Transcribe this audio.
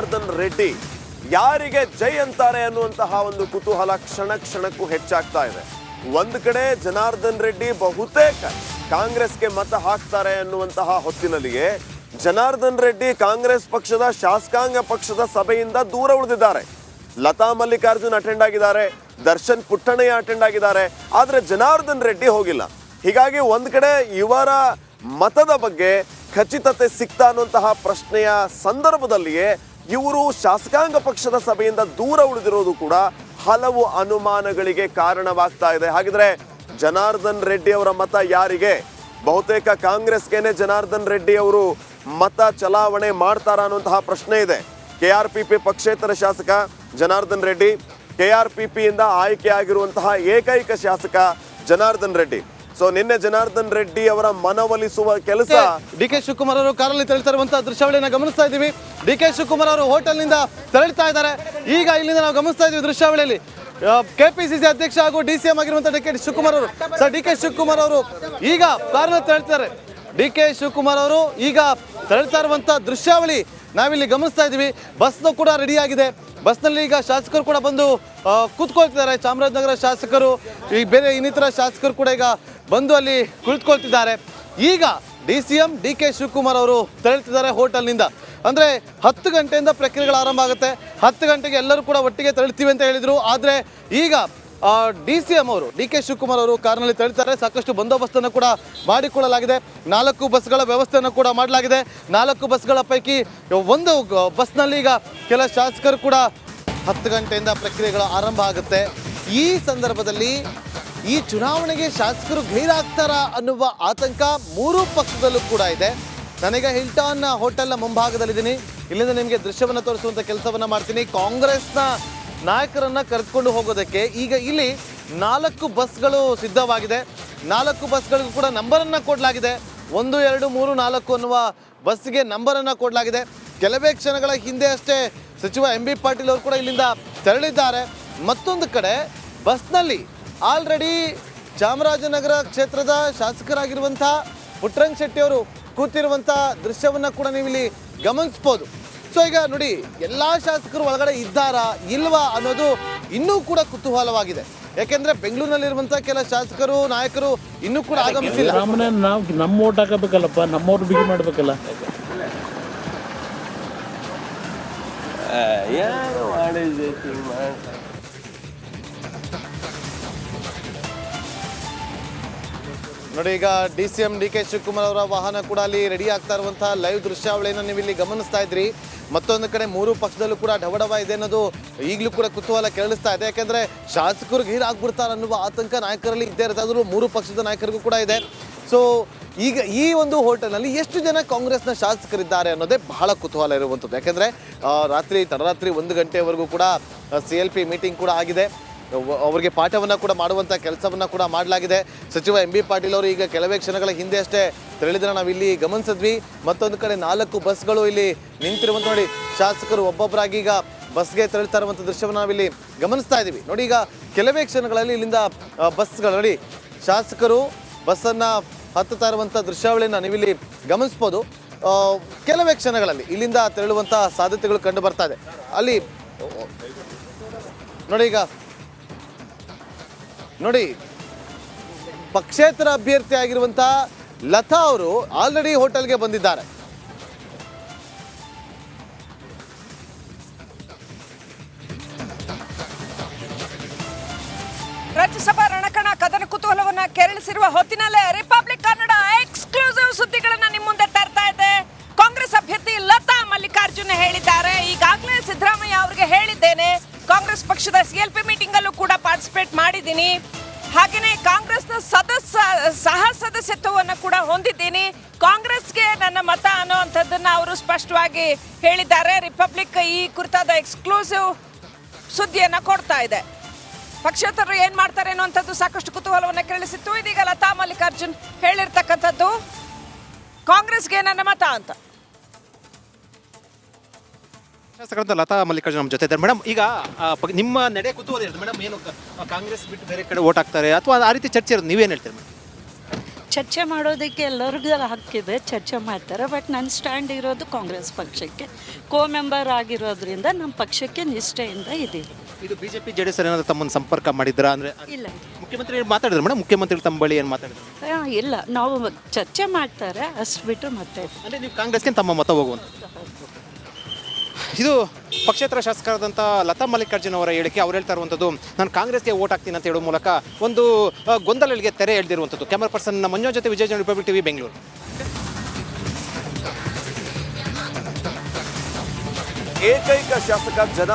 ಜನಾರ್ದನ್ ರೆಡ್ಡಿ ಯಾರಿಗೆ ಜೈ ಅಂತಾರೆ ಅನ್ನುವಂತಹ ಒಂದು ಕುತೂಹಲ ಕ್ಷಣ ಕ್ಷಣಕ್ಕೂ ಹೆಚ್ಚಾಗ್ತಾ ಇದೆ. ಒಂದು ಕಡೆ ಜನಾರ್ದನ್ ರೆಡ್ಡಿ ಬಹುತೇಕ ಕಾಂಗ್ರೆಸ್ಗೆ ಮತ ಹಾಕ್ತಾರೆ ಅನ್ನುವಂತಹ ಹೊತ್ತಿನಲ್ಲಿಯೇ ಜನಾರ್ದನ್ ರೆಡ್ಡಿ ಕಾಂಗ್ರೆಸ್ ಪಕ್ಷದ ಶಾಸಕಾಂಗ ಪಕ್ಷದ ಸಭೆಯಿಂದ ದೂರ ಉಳಿದಿದ್ದಾರೆ. ಲತಾ ಮಲ್ಲಿಕಾರ್ಜುನ್ ಅಟೆಂಡ್ ಆಗಿದ್ದಾರೆ, ದರ್ಶನ್ ಪುಟ್ಟಣಯ್ಯ ಅಟೆಂಡ್ ಆಗಿದ್ದಾರೆ, ಆದರೆ ಜನಾರ್ದನ್ ರೆಡ್ಡಿ ಹೋಗಿಲ್ಲ. ಹೀಗಾಗಿ ಒಂದು ಕಡೆ ಇವರ ಮತದ ಬಗ್ಗೆ ಖಚಿತತೆ ಸಿಗ್ತಾ ಅನ್ನುವಂತಹ ಪ್ರಶ್ನೆಯ ಸಂದರ್ಭದಲ್ಲಿಯೇ ಇವರು ಶಾಸಕಾಂಗ ಪಕ್ಷದ ಸಭೆಯಿಂದ ದೂರ ಉಳಿದಿರೋದು ಕೂಡ ಹಲವು ಅನುಮಾನಗಳಿಗೆ ಕಾರಣವಾಗ್ತಾ ಇದೆ. ಹಾಗಿದ್ರೆ ಜನಾರ್ದನ್ ರೆಡ್ಡಿ ಅವರ ಮತ ಯಾರಿಗೆ? ಬಹುತೇಕ ಕಾಂಗ್ರೆಸ್ಗೆನೆ ಜನಾರ್ದನ್ ರೆಡ್ಡಿ ಅವರು ಮತ ಚಲಾವಣೆ ಮಾಡ್ತಾರ ಅನ್ನುವಂತಹ ಪ್ರಶ್ನೆ ಇದೆ. KRPP ಪಕ್ಷೇತರ ಶಾಸಕ ಜನಾರ್ದನ್ ರೆಡ್ಡಿ, KRPP ಇಂದ ಆಯ್ಕೆ ಆಗಿರುವಂತಹ ಏಕೈಕ ಶಾಸಕ ಜನಾರ್ದನ್ ರೆಡ್ಡಿ. ಸೊ ನಿನ್ನೆ ಜನಾರ್ದನ್ ರೆಡ್ಡಿ ಅವರ ಮನವೊಲಿಸುವ ಕೆಲಸ DK ಶಿವಕುಮಾರ್ ಅವರು ಕಾರಲ್ಲಿ ತೆರಳ್ತಾ ಇರುವಂತಹ ದೃಶ್ಯಾವಳಿಯನ್ನು ಗಮನಿಸ್ತಾ ಇದ್ದೀವಿ. DK ಶಿವಕುಮಾರ್ ಅವರು ಹೋಟೆಲ್ನಿಂದ ತೆರಳ್ತಾ ಇದ್ದಾರೆ. ಈಗ ಇಲ್ಲಿಂದ ನಾವು ಗಮನಿಸ್ತಾ ಇದ್ದೀವಿ ದೃಶ್ಯಾವಳಿಯಲ್ಲಿ KPCC ಅಧ್ಯಕ್ಷ ಹಾಗೂ DCM ಆಗಿರುವಂತಹ DK ಶಿವಕುಮಾರ್ ಅವರು. ಸರ್, DK ಶಿವಕುಮಾರ್ ಅವರು ಈಗ ಕಾರಲ್ಲಿ ತೆರಳ್ತಾರೆ. DK ಶಿವಕುಮಾರ್ ಅವರು ಈಗ ತೆರಳ್ತಾ ಇರುವಂತಹ ದೃಶ್ಯಾವಳಿ ನಾವಿಲ್ಲಿ ಗಮನಿಸ್ತಾ ಇದ್ದೀವಿ. ಬಸ್ನು ಕೂಡ ರೆಡಿ ಆಗಿದೆ. ಬಸ್ನಲ್ಲಿ ಈಗ ಶಾಸಕರು ಕೂಡ ಬಂದು ಕೂತ್ಕೊಳ್ತಿದ್ದಾರೆ. ಚಾಮರಾಜನಗರ ಶಾಸಕರು, ಈ ಬೇರೆ ಇನ್ನಿತರ ಶಾಸಕರು ಕೂಡ ಈಗ ಬಂದು ಅಲ್ಲಿ ಕುಳಿತುಕೊಳ್ತಿದ್ದಾರೆ. ಈಗ DCM DK ಶಿವಕುಮಾರ್ ಅವರು ತೆರಳುತ್ತಿದ್ದಾರೆ ಹೋಟೆಲ್ನಿಂದ. ಅಂದರೆ 10 ಗಂಟೆಯಿಂದ ಪ್ರಕ್ರಿಯೆಗಳು ಆರಂಭ ಆಗುತ್ತೆ. 10 ಗಂಟೆಗೆ ಎಲ್ಲರೂ ಕೂಡ ಒಟ್ಟಿಗೆ ತೆರಳ್ತೀವಿ ಅಂತ ಹೇಳಿದರು. ಆದರೆ ಈಗ DCM ಅವರು DK ಶಿವಕುಮಾರ್ ಅವರು ಕಾರ್ನಲ್ಲಿ ತೆರಳುತ್ತಾರೆ. ಸಾಕಷ್ಟು ಬಂದೋಬಸ್ತನ್ನು ಕೂಡ ಮಾಡಿಕೊಳ್ಳಲಾಗಿದೆ. 4 ಬಸ್ಗಳ ವ್ಯವಸ್ಥೆಯನ್ನು ಕೂಡ ಮಾಡಲಾಗಿದೆ. 4 ಬಸ್ಗಳ ಪೈಕಿ ಒಂದು ಬಸ್ನಲ್ಲಿ ಈಗ ಕೆಲ ಶಾಸಕರು ಕೂಡ 10 ಗಂಟೆಯಿಂದ ಪ್ರಕ್ರಿಯೆಗಳು ಆರಂಭ ಆಗುತ್ತೆ. ಈ ಸಂದರ್ಭದಲ್ಲಿ ಈ ಚುನಾವಣೆಗೆ ಶಾಸಕರು ಗೈರಾಗ್ತಾರಾ ಅನ್ನುವ ಆತಂಕ ಮೂರೂ ಪಕ್ಷದಲ್ಲೂ ಕೂಡ ಇದೆ. ನನಗೆ ಹಿಲ್ಟನ್ ಹೋಟೆಲ್ನ ಮುಂಭಾಗದಲ್ಲಿದ್ದೀನಿ. ಇಲ್ಲಿಂದ ನಿಮಗೆ ದೃಶ್ಯವನ್ನು ತೋರಿಸುವಂಥ ಕೆಲಸವನ್ನು ಮಾಡ್ತೀನಿ. ಕಾಂಗ್ರೆಸ್ನ ನಾಯಕರನ್ನ ಕರೆದುಕೊಂಡು ಹೋಗೋದಕ್ಕೆ ಈಗ ಇಲ್ಲಿ 4 ಬಸ್ಗಳು ಸಿದ್ಧವಾಗಿದೆ. 4 ಬಸ್ಗಳಿಗೂ ಕೂಡ ನಂಬರನ್ನು ಕೊಡಲಾಗಿದೆ. 1, 2, 3, 4 ಅನ್ನುವ ಬಸ್ಸಿಗೆ ನಂಬರನ್ನು ಕೊಡಲಾಗಿದೆ. ಕೆಲವೇ ಕ್ಷಣಗಳ ಹಿಂದೆ ಅಷ್ಟೇ ಸಚಿವ MB ಪಾಟೀಲ್ ಅವರು ಕೂಡ ಇಲ್ಲಿಂದ ತೆರಳಿದ್ದಾರೆ. ಮತ್ತೊಂದು ಕಡೆ ಬಸ್ನಲ್ಲಿ ಆಲ್ರೆಡಿ ಚಾಮರಾಜನಗರ ಕ್ಷೇತ್ರದ ಶಾಸಕರಾಗಿರುವಂಥ ಪುಟ್ಟರಂಗ ಶೆಟ್ಟಿ ಅವರು ಕೂತಿರುವಂಥ ದೃಶ್ಯವನ್ನು ಕೂಡ ನೀವು ಇಲ್ಲಿ ಗಮನಿಸ್ಬೋದು. ಸೊ ಈಗ ನೋಡಿ, ಎಲ್ಲ ಶಾಸಕರು ಒಳಗಡೆ ಇದ್ದಾರಾ ಇಲ್ವಾ ಅನ್ನೋದು ಇನ್ನೂ ಕೂಡ ಕುತೂಹಲವಾಗಿದೆ. ಯಾಕೆಂದ್ರೆ ಬೆಂಗಳೂರಿನಲ್ಲಿರುವಂಥ ಕೆಲ ಶಾಸಕರು ನಾಯಕರು ಇನ್ನೂ ಕೂಡ ಆಗಮಿಸಿಲ್ಲ. ನಾವು ನಮ್ಮ ಓಟ್ ಹಾಕಬೇಕಲ್ಲಪ್ಪ, ನಮ್ಮವ್ರು ಬಿಗಿ ಮಾಡಬೇಕಲ್ಲ. ನೋಡಿ, ಈಗ DCM DK ಶಿವಕುಮಾರ್ ಅವರ ವಾಹನ ಕೂಡ ಅಲ್ಲಿ ರೆಡಿ ಆಗ್ತಾ ಇರುವಂತಹ ಲೈವ್ ದೃಶ್ಯಾವಳಿಯನ್ನು ನೀವು ಇಲ್ಲಿ ಗಮನಿಸ್ತಾ ಇದ್ರಿ. ಮತ್ತೊಂದು ಕಡೆ ಮೂರು ಪಕ್ಷದಲ್ಲೂ ಕೂಡ ಢವಢವ ಇದೆ ಅನ್ನೋದು ಈಗಲೂ ಕೂಡ ಕುತೂಹಲ ಕೆರಳಿಸ್ತಾ ಇದೆ. ಯಾಕೆಂದರೆ ಶಾಸಕರು ಗೈರಾಗ್ಬಿಡ್ತಾರೆ ಅನ್ನುವ ಆತಂಕ ನಾಯಕರಲ್ಲಿ ಇದ್ದೇ ಇರುತ್ತೆ. ಆದರೂ ಮೂರು ಪಕ್ಷದ ನಾಯಕರಿಗೂ ಕೂಡ ಇದೆ. ಸೊ ಈಗ ಈ ಒಂದು ಹೋಟೆಲ್ನಲ್ಲಿ ಎಷ್ಟು ಜನ ಕಾಂಗ್ರೆಸ್ನ ಶಾಸಕರಿದ್ದಾರೆ ಅನ್ನೋದೇ ಬಹಳ ಕುತೂಹಲ ಇರುವಂಥದ್ದು. ಯಾಕೆಂದರೆ ತಡರಾತ್ರಿ 1 ಗಂಟೆವರೆಗೂ ಕೂಡ CLP ಮೀಟಿಂಗ್ ಕೂಡ ಆಗಿದೆ. ಅವರಿಗೆ ಪಾಠವನ್ನು ಕೂಡ ಮಾಡುವಂಥ ಕೆಲಸವನ್ನು ಕೂಡ ಮಾಡಲಾಗಿದೆ. ಸಚಿವ MB ಪಾಟೀಲ್ ಅವರು ಈಗ ಕೆಲವೇ ಕ್ಷಣಗಳ ಹಿಂದೆ ಅಷ್ಟೇ ತೆರಳಿದ್ರೆ ನಾವಿಲ್ಲಿ ಗಮನಿಸಿದ್ವಿ. ಮತ್ತೊಂದು ಕಡೆ 4 ಬಸ್ಗಳು ಇಲ್ಲಿ ನಿಂತಿರುವಂಥ ನೋಡಿ, ಶಾಸಕರು ಒಬ್ಬೊಬ್ಬರಾಗಿ ಈಗ ಬಸ್ಗೆ ತೆರಳ್ತಾ ಇರುವಂಥ ದೃಶ್ಯವನ್ನು ನಾವಿಲ್ಲಿ ಗಮನಿಸ್ತಾ ಇದ್ದೀವಿ. ನೋಡಿ, ಈಗ ಕೆಲವೇ ಕ್ಷಣಗಳಲ್ಲಿ ಇಲ್ಲಿಂದ ಬಸ್ಗಳು ನೋಡಿ, ಶಾಸಕರು ಬಸ್ಸನ್ನು ಹತ್ತುತ್ತಾ ಇರುವಂಥ ದೃಶ್ಯಾವಳಿಯನ್ನು ನೀವಿಲ್ಲಿ ಗಮನಿಸ್ಬೋದು. ಕೆಲವೇ ಕ್ಷಣಗಳಲ್ಲಿ ಇಲ್ಲಿಂದ ತೆರಳುವಂಥ ಸಾಧ್ಯತೆಗಳು ಕಂಡು ಬರ್ತಾ ಇದೆ. ಅಲ್ಲಿ ನೋಡಿ, ಈಗ ನೋಡಿ, ಪಕ್ಷೇತರ ಅಭ್ಯರ್ಥಿ ಆಗಿರುವಂಥ ಲತಾ ಅವರು ಆಲ್ರೆಡಿ ಹೋಟೆಲ್ಗೆ ಬಂದಿದ್ದಾರೆ. ರಾಜ್ಯಸಭಾ ರಣಕಣ ಕದನ ಕುತೂಹಲವನ್ನ ಕೆರಳಿಸಿರುವ ಹೊತ್ತಿನಲ್ಲೇ ರಿಪಬ್ಲಿಕ್ ಕನ್ನಡ ಎಕ್ಸ್ಕ್ಲೂಸಿವ್ ಸುದ್ದಿಗಳನ್ನ ನಿಮ್ಮ ಮುಂದೆ ತರ್ತಾ ಇದೆ. ಕಾಂಗ್ರೆಸ್ ಅಭ್ಯರ್ಥಿ ಲತಾ ಮಲ್ಲಿಕಾರ್ಜುನ್ ಹೇಳಿದ್ದಾರೆ, ಈಗಾಗಲೇ ಸಿದ್ದರಾಮಯ್ಯ ಅವರಿಗೆ ಹೇಳಿದ್ದೇನೆ, ಕಾಂಗ್ರೆಸ್ ಪಕ್ಷದ CLP ಮೀಟಿಂಗ್ ಅಲ್ಲೂ ಕೂಡ ಪಾರ್ಟಿಸಿಪೇಟ್ ಮಾಡಿದ್ದೀನಿ, ಹಾಗೆಯೇ ಕಾಂಗ್ರೆಸ್ನ ಸಹ ಸದಸ್ಯತ್ವವನ್ನು ಕೂಡ ಹೊಂದಿದ್ದೀನಿ, ಕಾಂಗ್ರೆಸ್ಗೆ ನನ್ನ ಮತ ಅನ್ನೋವಂಥದ್ದನ್ನು ಅವರು ಸ್ಪಷ್ಟವಾಗಿ ಹೇಳಿದ್ದಾರೆ. ರಿಪಬ್ಲಿಕ್ ಈ ಕುರಿತಾದ ಎಕ್ಸ್ಕ್ಲೂಸಿವ್ ಸುದ್ದಿಯನ್ನು ಕೊಡ್ತಾ ಇದೆ. ಪಕ್ಷೇತರರು ಏನು ಮಾಡ್ತಾರೆ ಅನ್ನುವಂಥದ್ದು ಸಾಕಷ್ಟು ಕುತೂಹಲವನ್ನು ಕೆರಳಿಸಿತ್ತು. ಇದೀಗ ಲತಾ ಮಲ್ಲಿಕಾರ್ಜುನ್ ಹೇಳಿರ್ತಕ್ಕಂಥದ್ದು ಕಾಂಗ್ರೆಸ್ಗೆ ನನ್ನ ಮತ ಅಂತ. ಶಾಸಕರಂತ ಲತಾ ಮಲ್ಲಿಕಾರ್ಜುನ್ ನಮ್ಮ ಜೊತೆ ಇದ್ದಾರೆ. ಮೇಡಮ್, ಈಗ ನಿಮ್ಮ ನಡೆ ಕುತೂಹಲ ಇರುತ್ತೆ ಮೇಡಮ್, ಏನು ಕಾಂಗ್ರೆಸ್ ಬಿಟ್ಟು ಬೇರೆ ಕಡೆ ಓಟ್ ಹಾಕ್ತಾರೆ ಅಥವಾ ಆ ರೀತಿ ಚರ್ಚೆ ಇರೋದು, ನೀವೇನು ಹೇಳ್ತೀರಿ ಮೇಡಮ್? ಚರ್ಚೆ ಮಾಡೋದಕ್ಕೆ ಎಲ್ಲರಿಗೂ ಹಕ್ಕಿದೆ, ಚರ್ಚೆ ಮಾಡ್ತಾರೆ. ಬಟ್ ನನ್ನ ಸ್ಟ್ಯಾಂಡ್ ಇರೋದು ಕಾಂಗ್ರೆಸ್ ಪಕ್ಷಕ್ಕೆ, ಮೆಂಬರ್ ಆಗಿರೋದ್ರಿಂದ ನಮ್ಮ ಪಕ್ಷಕ್ಕೆ ನಿಷ್ಠೆಯಿಂದ ಇದ್ದೀವಿ. ಇದು ಬಿಜೆಪಿ ಜೆಡಿಎಸ್ ಏನಾದ್ರು ತಮ್ಮನ್ನು ಸಂಪರ್ಕ ಮಾಡಿದ್ರಾ ಅಂದ್ರೆ ಇಲ್ಲ ಮುಖ್ಯಮಂತ್ರಿ ಮಾತಾಡಿದ್ರು ಮೇಡಮ್, ಮುಖ್ಯಮಂತ್ರಿ ತಮ್ಮ ಬಳಿ ಏನು ಮಾತಾಡಿದ್ರು ಇಲ್ಲ, ನಾವು ಚರ್ಚೆ ಮಾಡ್ತಾರೆ ಅಷ್ಟು ಬಿಟ್ಟು ಮತ್ತೆ ಅಂದರೆ ನೀವು ಕಾಂಗ್ರೆಸ್ಗೆ ತಮ್ಮ ಮತ ಹೋಗುವಂತ. ಇದು ಪಕ್ಷೇತರ ಶಾಸಕರಾದಂಥ ಲತಾ ಮಲ್ಲಿಕಾರ್ಜುನ್ ಅವರ ಹೇಳಿಕೆ. ಅವ್ರು ಹೇಳ್ತಾ ಇರುವಂಥದ್ದು ನಾನು ಕಾಂಗ್ರೆಸ್ಗೆ ವೋಟ್ ಹಾಕ್ತೀನಿ ಅಂತ ಹೇಳೋ ಮೂಲಕ ಒಂದು ಗೊಂದಲಗಳಿಗೆ ತೆರೆ ಎಳೆದಿರುವಂಥದ್ದು. ಕ್ಯಾಮರಾ ಪರ್ಸನ್ ಮಂಜು ಜೊತೆ ವಿಜಯ ರಿಪಬ್ಲಿಕ್ ಟಿವಿ ಬೆಂಗಳೂರು. ಏಕೈಕ ಶಾಸಕ